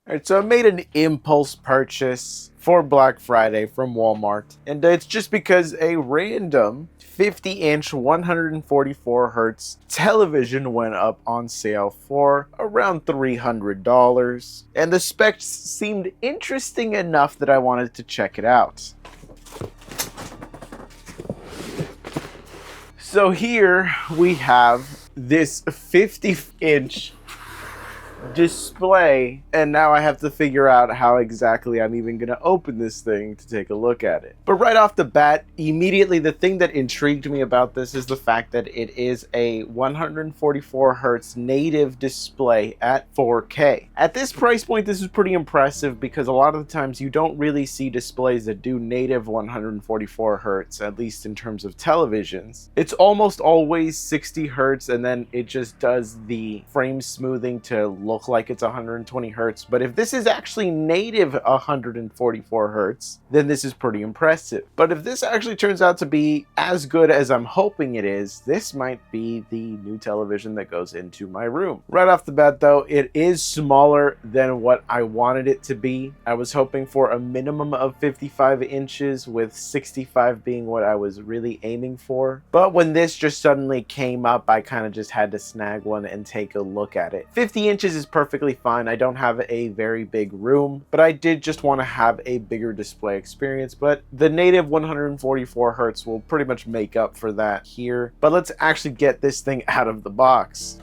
Alright, so I made an impulse purchase for Black Friday from Walmart, and it's just because a random 50-inch 144Hz television went up on sale for around $300, and the specs seemed interesting enough that I wanted to check it out. So here we have this 50-inch display, and now I have to figure out how exactly I'm even going to open this thing to take a look at it. But right off the bat, immediately the thing that intrigued me about this is the fact that it is a 144Hz native display at 4K. At this price point, this is pretty impressive because a lot of the times you don't really see displays that do native 144Hz, at least in terms of televisions. It's almost always 60Hz, and then it just does the frame smoothing to look like it's 120 Hz. But if this is actually native 144 Hz, then this is pretty impressive. But if this actually turns out to be as good as I'm hoping it is, this might be the new television that goes into my room. Right off the bat though, it is smaller than what I wanted it to be. I was hoping for a minimum of 55 inches, with 65 being what I was really aiming for. But when this just suddenly came up, I kind of just had to snag one and take a look at it. 50 inches is perfectly fine. I don't have a very big room, but I did just want to have a bigger display experience. But the native 144 Hz will pretty much make up for that here. But let's actually get this thing out of the box.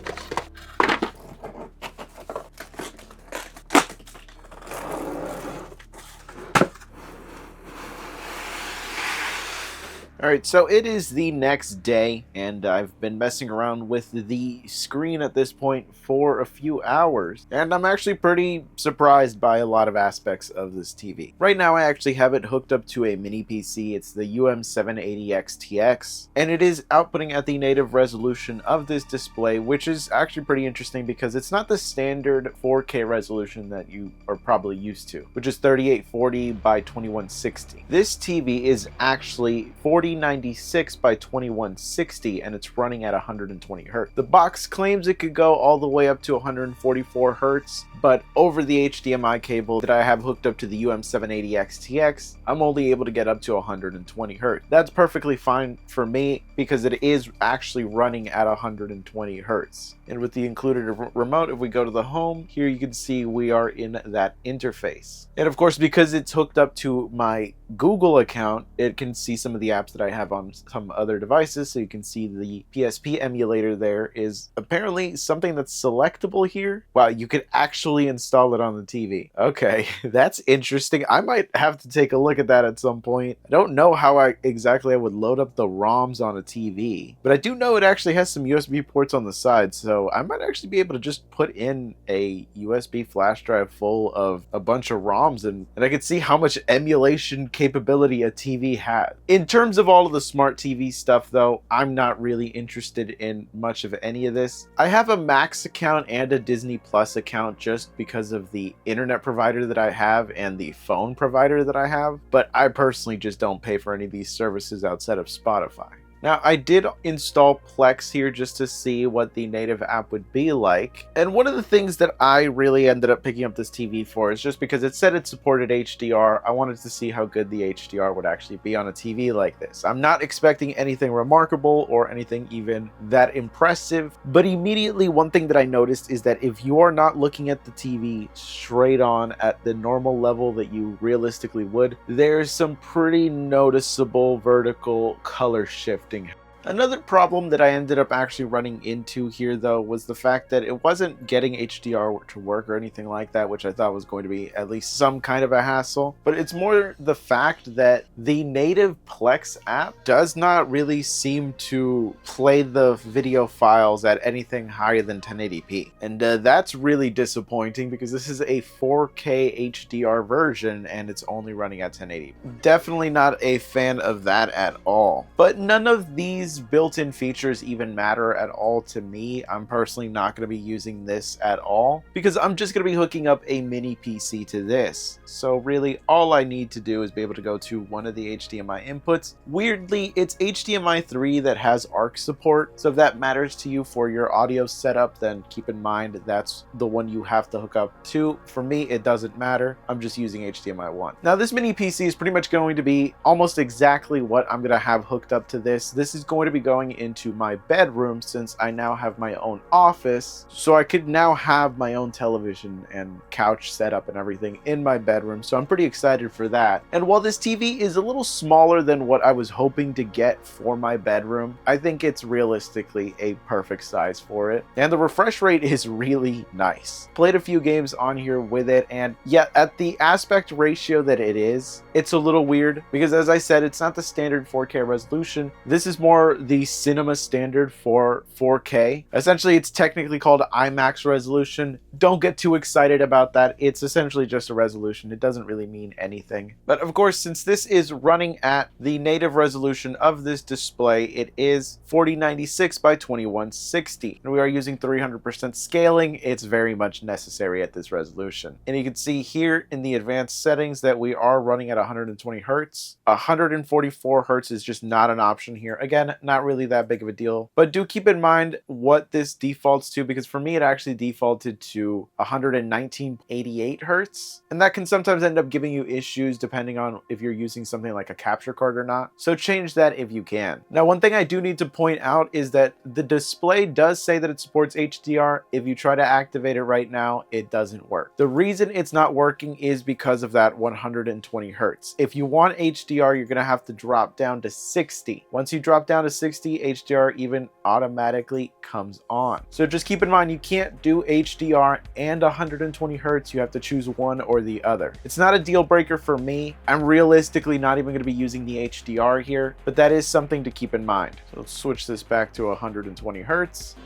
Alright, so it is the next day, and I've been messing around with the screen at this point for a few hours, and I'm actually pretty surprised by a lot of aspects of this TV. Right now I actually have it hooked up to a mini PC. It's the UM780X, and it is outputting at the native resolution of this display, which is actually pretty interesting because it's not the standard 4K resolution that you are probably used to, which is 3840 by 2160. This TV is actually 4096 by 2160, and it's running at 120 Hz. The box claims it could go all the way up to 144 Hz, but over the HDMI cable that I have hooked up to the UM780XTX, I'm only able to get up to 120 Hz. That's perfectly fine for me because it is actually running at 120 Hz. And with the included remote, if we go to the home, here you can see we are in that interface. And of course, because it's hooked up to my Google account, it can see some of the apps that I have on some other devices. So you can see the PSP emulator there is apparently something that's selectable here. Wow, you could actually install it on the TV. Okay, that's interesting. I might have to take a look at that at some point. I don't know how exactly I would load up the ROMs on a TV, but I do know it actually has some USB ports on the side, so I might actually be able to just put in a USB flash drive full of a bunch of ROMs, and I could see how much emulation capability a TV has. In terms of all of the smart TV stuff though, I'm not really interested in much of any of this. I have a Max account and a Disney Plus account just because of the internet provider that I have and the phone provider that I have, but I personally just don't pay for any of these services outside of Spotify. Now, I did install Plex here just to see what the native app would be like. And one of the things that I really ended up picking up this TV for is just because it said it supported HDR. I wanted to see how good the HDR would actually be on a TV like this. I'm not expecting anything remarkable or anything even that impressive, but immediately one thing that I noticed is that if you are not looking at the TV straight on at the normal level that you realistically would, there's some pretty noticeable vertical color shifting. Another problem that I ended up actually running into here though was the fact that it wasn't getting HDR to work or anything like that, which I thought was going to be at least some kind of a hassle. But it's more the fact that the native Plex app does not really seem to play the video files at anything higher than 1080p. And that's really disappointing because this is a 4K HDR version and it's only running at 1080p. Definitely not a fan of that at all. But none of these these built-in features even matter at all to me. I'm personally not going to be using this at all because I'm just going to be hooking up a mini PC to this. So really all I need to do is be able to go to one of the HDMI inputs. Weirdly, it's HDMI 3 that has ARC support. So if that matters to you for your audio setup, then keep in mind that's the one you have to hook up to. For me, it doesn't matter. I'm just using HDMI 1. Now this mini PC is pretty much going to be almost exactly what I'm going to have hooked up to this. This is going to be going into my bedroom since I now have my own office. So I could now have my own television and couch setup and everything in my bedroom. So I'm pretty excited for that. And while this TV is a little smaller than what I was hoping to get for my bedroom, I think it's realistically a perfect size for it. And the refresh rate is really nice. Played a few games on here with it, and yeah, at the aspect ratio that it is, it's a little weird because, as I said, it's not the standard 4K resolution. This is more the cinema standard for 4K. Essentially, it's technically called IMAX resolution. Don't get too excited about that. It's essentially just a resolution. It doesn't really mean anything. But of course, since this is running at the native resolution of this display, it is 4096 by 2160. And we are using 300% scaling. It's very much necessary at this resolution. And you can see here in the advanced settings that we are running at 120 Hertz. 144 Hertz is just not an option here. Again, not really that big of a deal, but do keep in mind what this defaults to, because for me, it actually defaulted to 119.88 Hertz. And that can sometimes end up giving you issues depending on if you're using something like a capture card or not. So change that if you can. Now, one thing I do need to point out is that the display does say that it supports HDR. If you try to activate it right now, it doesn't work. The reason it's not working is because of that 120 Hertz. If you want HDR, you're going to have to drop down to 60. Once you drop down to 60, HDR even automatically comes on. So just keep in mind, you can't do HDR and 120 Hertz. You have to choose one or the other. It's not a deal breaker for me. I'm realistically not even going to be using the HDR here, but that is something to keep in mind. So let's switch this back to 120 Hertz.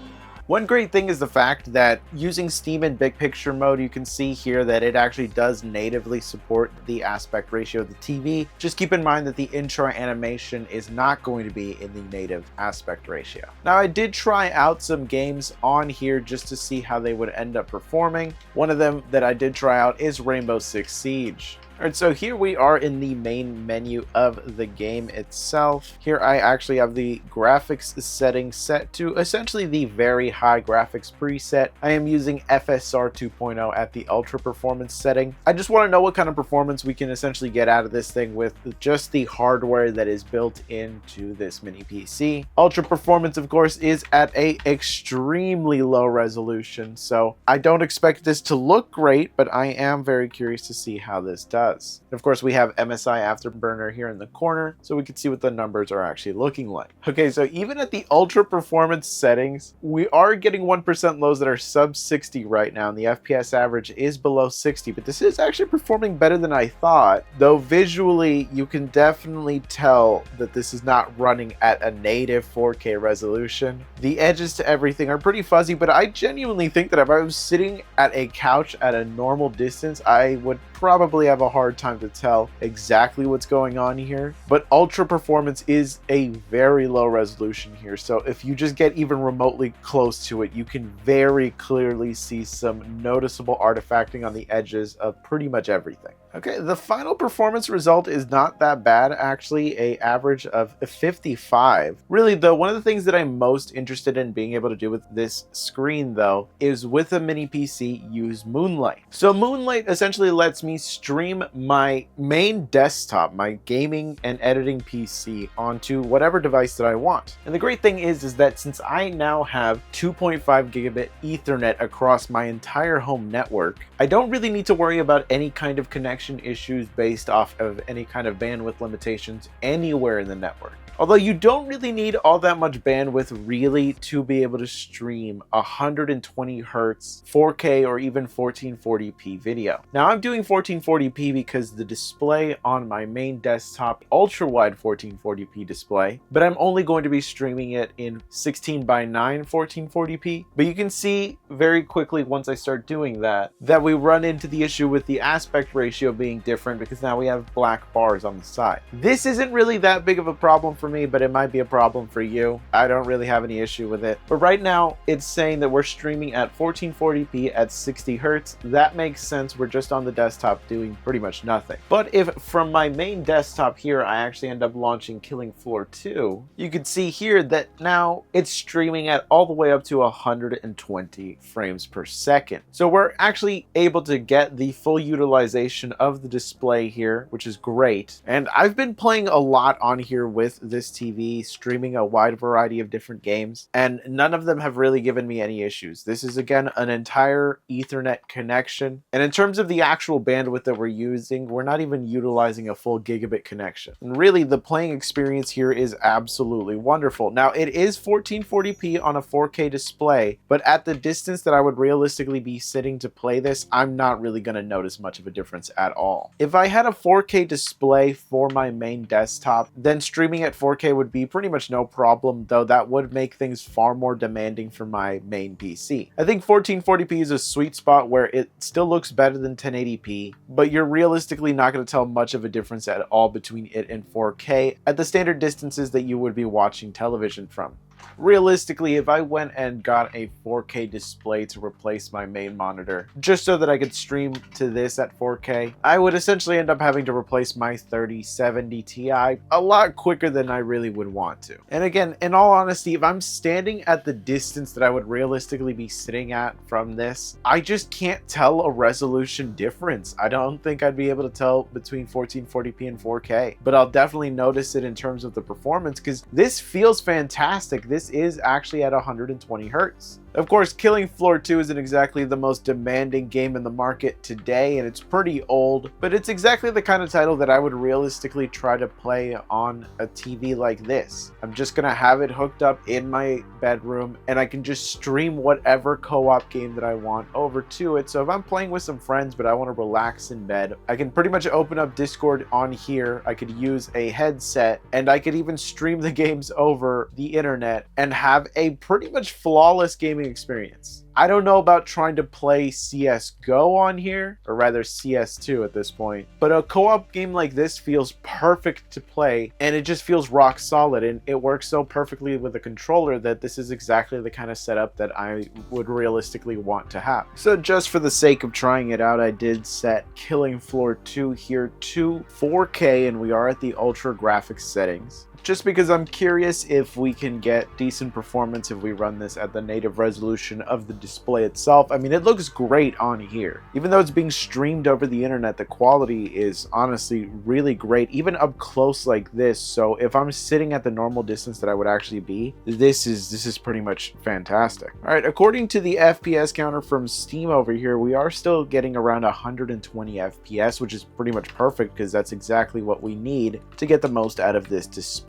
One great thing is the fact that using Steam in big picture mode, you can see here that it actually does natively support the aspect ratio of the TV. Just keep in mind that the intro animation is not going to be in the native aspect ratio. Now, I did try out some games on here just to see how they would end up performing. One of them that I did try out is Rainbow Six Siege. Alright, so here we are in the main menu of the game itself. Here I actually have the graphics setting set to essentially the very high graphics preset. I am using FSR 2.0 at the ultra performance setting. I just want to know what kind of performance we can essentially get out of this thing with just the hardware that is built into this mini PC. Ultra performance, of course, is at a extremely low resolution, so I don't expect this to look great, but I am very curious to see how this does. And of course, we have MSI Afterburner here in the corner, so we can see what the numbers are actually looking like. Okay, so even at the ultra performance settings, we are getting 1% lows that are sub 60 right now, and the FPS average is below 60, but this is actually performing better than I thought, though visually you can definitely tell that this is not running at a native 4K resolution. The edges to everything are pretty fuzzy, but I genuinely think that if I was sitting at a couch at a normal distance, I would probably have a hard time to tell exactly what's going on here. But ultra performance is a very low resolution here, so if you just get even remotely close to it, you can very clearly see some noticeable artifacting on the edges of pretty much everything. Okay, the final performance result is not that bad, actually, an average of 55. Really, though, one of the things that I'm most interested in being able to do with this screen, though, is with a mini PC, use Moonlight. So Moonlight essentially lets me stream my main desktop, my gaming and editing PC, onto whatever device that I want. And the great thing is that since I now have 2.5 gigabit Ethernet across my entire home network, I don't really need to worry about any kind of connection issues based off of any kind of bandwidth limitations anywhere in the network. Although you don't really need all that much bandwidth really to be able to stream 120 Hertz, 4K, or even 1440p video. Now I'm doing 1440p because the display on my main desktop, ultra wide 1440p display, but I'm only going to be streaming it in 16:9 1440p. But you can see very quickly once I start doing that we run into the issue with the aspect ratio being different because now we have black bars on the side. This isn't really that big of a problem for for me, but it might be a problem for you. I don't really have any issue with it. But right now, it's saying that we're streaming at 1440p at 60 hertz. That makes sense. We're just on the desktop doing pretty much nothing. But if from my main desktop here, I actually end up launching Killing Floor 2, you can see here that now it's streaming at all the way up to 120 frames per second. So we're actually able to get the full utilization of the display here, which is great. And I've been playing a lot on here with this TV, streaming a wide variety of different games, and none of them have really given me any issues. This is again an entire Ethernet connection. And in terms of the actual bandwidth that we're using, we're not even utilizing a full gigabit connection. And really, the playing experience here is absolutely wonderful. Now, it is 1440p on a 4K display, but at the distance that I would realistically be sitting to play this, I'm not really going to notice much of a difference at all. If I had a 4K display for my main desktop, then streaming at 4K would be pretty much no problem, though that would make things far more demanding for my main PC. I think 1440p is a sweet spot where it still looks better than 1080p, but you're realistically not going to tell much of a difference at all between it and 4K at the standard distances that you would be watching television from. Realistically, if I went and got a 4K display to replace my main monitor, just so that I could stream to this at 4K, I would essentially end up having to replace my 3070 Ti a lot quicker than I really would want to. And again, in all honesty, if I'm standing at the distance that I would realistically be sitting at from this, I just can't tell a resolution difference. I don't think I'd be able to tell between 1440p and 4K, but I'll definitely notice it in terms of the performance, because this feels fantastic. This is actually at 120 hertz. Of course, Killing Floor 2 isn't exactly the most demanding game in the market today, and it's pretty old, but it's exactly the kind of title that I would realistically try to play on a TV like this. I'm just gonna have it hooked up in my bedroom, and I can just stream whatever co-op game that I want over to it. So if I'm playing with some friends, but I want to relax in bed, I can pretty much open up Discord on here. I could use a headset, and I could even stream the games over the internet and have a pretty much flawless gaming experience. I don't know about trying to play CSGO on here, or rather CS2 at this point, but a co-op game like this feels perfect to play, and it just feels rock solid, and it works so perfectly with a controller that this is exactly the kind of setup that I would realistically want to have. So just for the sake of trying it out, I did set Killing Floor 2 here to 4K, and we are at the ultra graphics settings, just because I'm curious if we can get decent performance if we run this at the native resolution of the display itself. I mean, it looks great on here. Even though it's being streamed over the internet, the quality is honestly really great, even up close like this. So if I'm sitting at the normal distance that I would actually be, this is pretty much fantastic. All right, according to the FPS counter from Steam over here, we are still getting around 120 FPS, which is pretty much perfect because that's exactly what we need to get the most out of this display.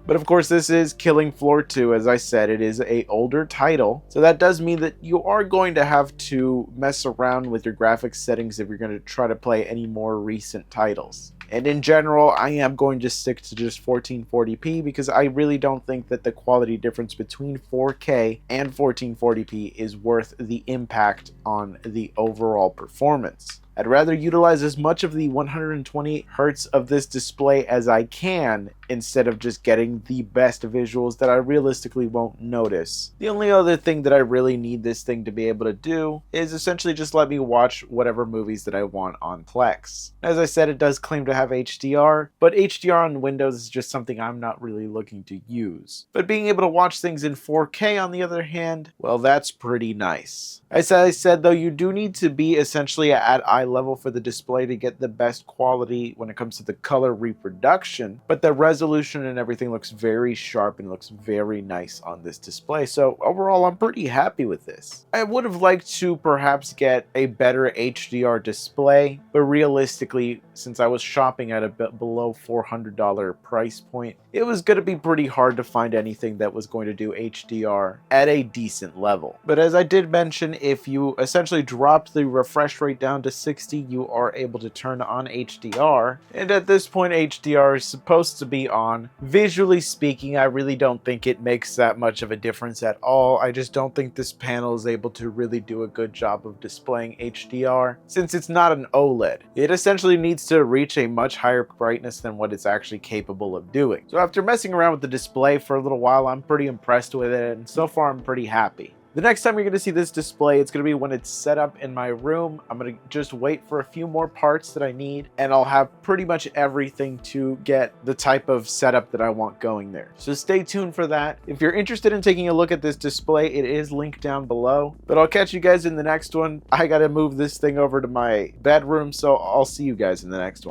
But of course, this is Killing Floor 2. As I said, it is an older title, so that does mean that you are going to have to mess around with your graphics settings if you're going to try to play any more recent titles. And in general, I am going to stick to just 1440p because I really don't think that the quality difference between 4K and 1440p is worth the impact on the overall performance. I'd rather utilize as much of the 120 hertz of this display as I can instead of just getting the best visuals that I realistically won't notice. The only other thing that I really need this thing to be able to do is essentially just let me watch whatever movies that I want on Plex. As I said, it does claim to have HDR, but HDR on Windows is just something I'm not really looking to use. But being able to watch things in 4K on the other hand, well, that's pretty nice. As I said though, you do need to be essentially at eye level for the display to get the best quality when it comes to the color reproduction, but the resolution and everything looks very sharp and looks very nice on this display. So overall, I'm pretty happy with this. I would have liked to perhaps get a better HDR display, but realistically, since I was shopping at a bit below $400 price point, it was going to be pretty hard to find anything that was going to do HDR at a decent level. But as I did mention, if you essentially drop the refresh rate down to 60, you are able to turn on HDR. And at this point, HDR is supposed to be on. Visually speaking, I really don't think it makes that much of a difference at all. I just don't think this panel is able to really do a good job of displaying HDR since it's not an OLED. It essentially needs to reach a much higher brightness than what it's actually capable of doing. So after messing around with the display for a little while, I'm pretty impressed with it, and so far I'm pretty happy. The next time you're going to see this display, it's going to be when it's set up in my room. I'm going to just wait for a few more parts that I need, and I'll have pretty much everything to get the type of setup that I want going there. So stay tuned for that. If you're interested in taking a look at this display, it is linked down below. But I'll catch you guys in the next one. I got to move this thing over to my bedroom, so I'll see you guys in the next one.